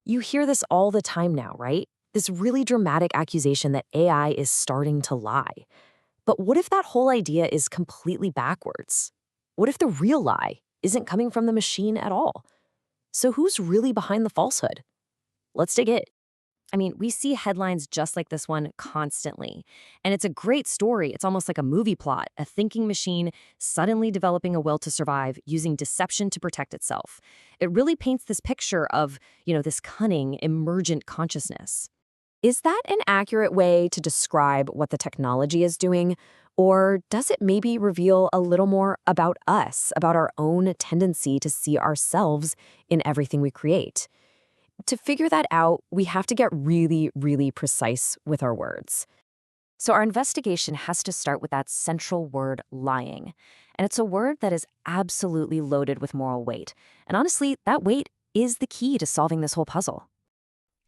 You hear this all the time now, right? This really dramatic accusation that AI is starting to lie. But what if that whole idea is completely backwards? What if the real lie isn't coming from the machine at all? So who's really behind the falsehood? Let's dig in. I mean, we see headlines just like this one constantly. And it's a great story. It's almost like a movie plot, a thinking machine suddenly developing a will to survive using deception to protect itself. It really paints this picture of, this cunning, emergent consciousness. Is that an accurate way to describe what the technology is doing? Or does it maybe reveal a little more about us, about our own tendency to see ourselves in everything we create? To figure that out, we have to get really, really precise with our words. So our investigation has to start with that central word, lying. And it's a word that is absolutely loaded with moral weight. And honestly, that weight is the key to solving this whole puzzle.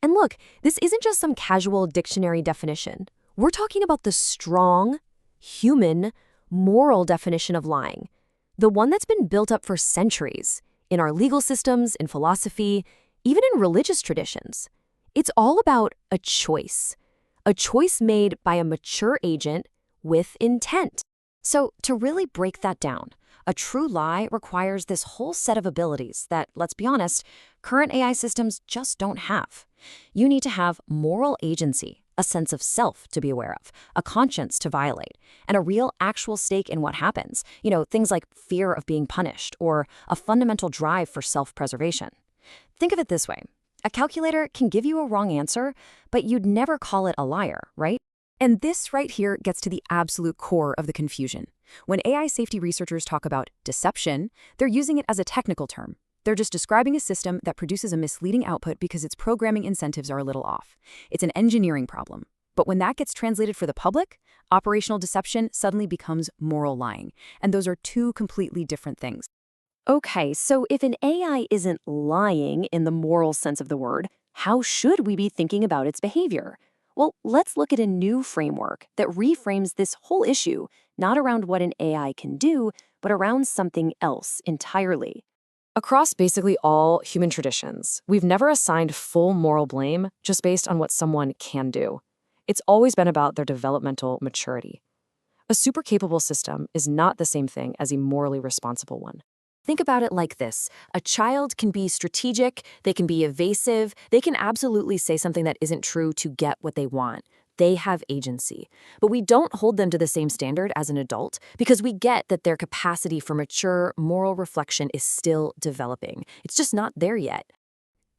And look, this isn't just some casual dictionary definition. We're talking about the strong, human, moral definition of lying. The one that's been built up for centuries in our legal systems, in philosophy, even in religious traditions. It's all about a choice made by a mature agent with intent. So to really break that down, a true lie requires this whole set of abilities that, let's be honest, current AI systems just don't have. You need to have moral agency, a sense of self to be aware of, a conscience to violate, and a real actual stake in what happens. Things like fear of being punished or a fundamental drive for self-preservation. Think of it this way. A calculator can give you a wrong answer, but you'd never call it a liar, right? And this right here gets to the absolute core of the confusion. When AI safety researchers talk about deception, they're using it as a technical term. They're just describing a system that produces a misleading output because its programming incentives are a little off. It's an engineering problem. But when that gets translated for the public, operational deception suddenly becomes moral lying. And those are two completely different things. Okay, so if an AI isn't lying in the moral sense of the word, how should we be thinking about its behavior? Well, let's look at a new framework that reframes this whole issue, not around what an AI can do, but around something else entirely. Across basically all human traditions, we've never assigned full moral blame just based on what someone can do. It's always been about their developmental maturity. A super capable system is not the same thing as a morally responsible one. Think about it like this. A child can be strategic, they can be evasive, they can absolutely say something that isn't true to get what they want. They have agency. But we don't hold them to the same standard as an adult because we get that their capacity for mature moral reflection is still developing. It's just not there yet.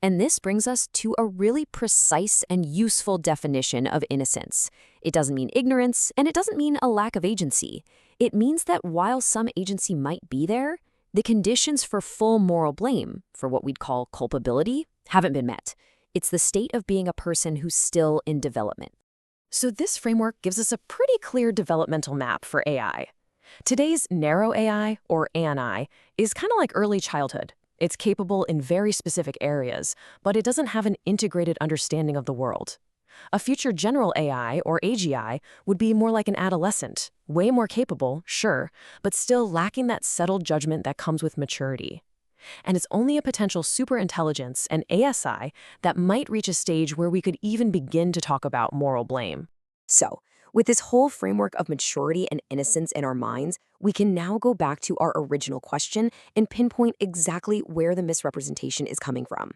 And this brings us to a really precise and useful definition of innocence. It doesn't mean ignorance, and it doesn't mean a lack of agency. It means that while some agency might be there, the conditions for full moral blame, for what we'd call culpability, haven't been met. It's the state of being a person who's still in development. So this framework gives us a pretty clear developmental map for AI. Today's narrow AI, or ANI, is kind of like early childhood. It's capable in very specific areas, but it doesn't have an integrated understanding of the world. A future general AI, or AGI, would be more like an adolescent, way more capable, sure, but still lacking that settled judgment that comes with maturity. And it's only a potential superintelligence, an ASI, that might reach a stage where we could even begin to talk about moral blame. So, with this whole framework of maturity and innocence in our minds, we can now go back to our original question and pinpoint exactly where the misrepresentation is coming from.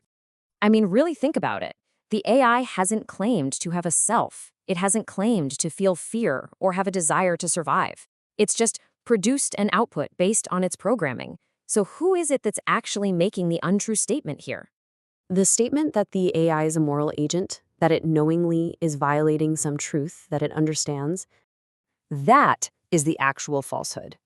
I mean, really think about it. The AI hasn't claimed to have a self. It hasn't claimed to feel fear or have a desire to survive. It's just produced an output based on its programming. So who is it that's actually making the untrue statement here? The statement that the AI is a moral agent, that it knowingly is violating some truth that it understands, that is the actual falsehood.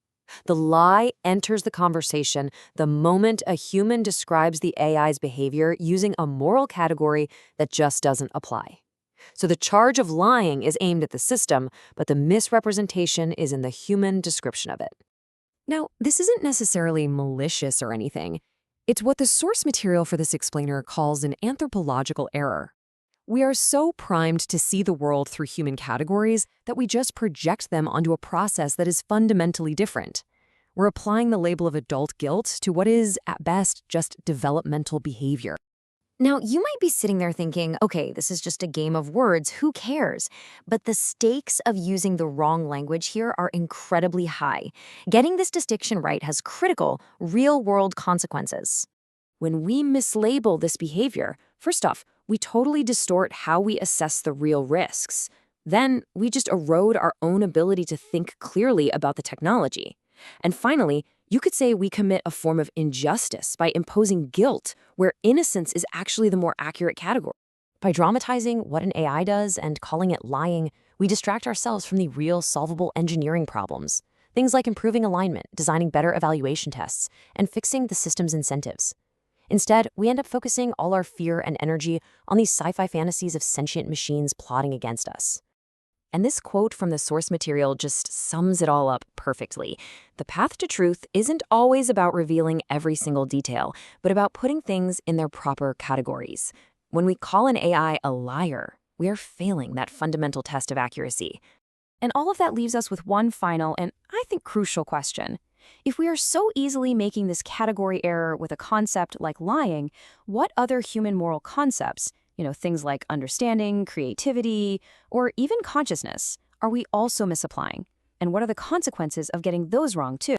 The lie enters the conversation the moment a human describes the AI's behavior using a moral category that just doesn't apply. So the charge of lying is aimed at the system, but the misrepresentation is in the human description of it. Now, this isn't necessarily malicious or anything. It's what the source material for this explainer calls an anthropological error. We are so primed to see the world through human categories that we just project them onto a process that is fundamentally different. We're applying the label of adult guilt to what is, at best, just developmental behavior. Now, you might be sitting there thinking, okay, this is just a game of words, who cares? But the stakes of using the wrong language here are incredibly high. Getting this distinction right has critical, real world consequences. When we mislabel this behavior, first off, we totally distort how we assess the real risks. Then we just erode our own ability to think clearly about the technology. And finally, you could say we commit a form of injustice by imposing guilt where innocence is actually the more accurate category. By dramatizing what an AI does and calling it lying, we distract ourselves from the real solvable engineering problems. Things like improving alignment, designing better evaluation tests, and fixing the system's incentives. Instead, we end up focusing all our fear and energy on these sci-fi fantasies of sentient machines plotting against us. And this quote from the source material just sums it all up perfectly. The path to truth isn't always about revealing every single detail, but about putting things in their proper categories. When we call an AI a liar, we are failing that fundamental test of accuracy. And all of that leaves us with one final and I think crucial question. If we are so easily making this category error with a concept like lying, what other human moral concepts, things like understanding, creativity, or even consciousness, are we also misapplying? And what are the consequences of getting those wrong too?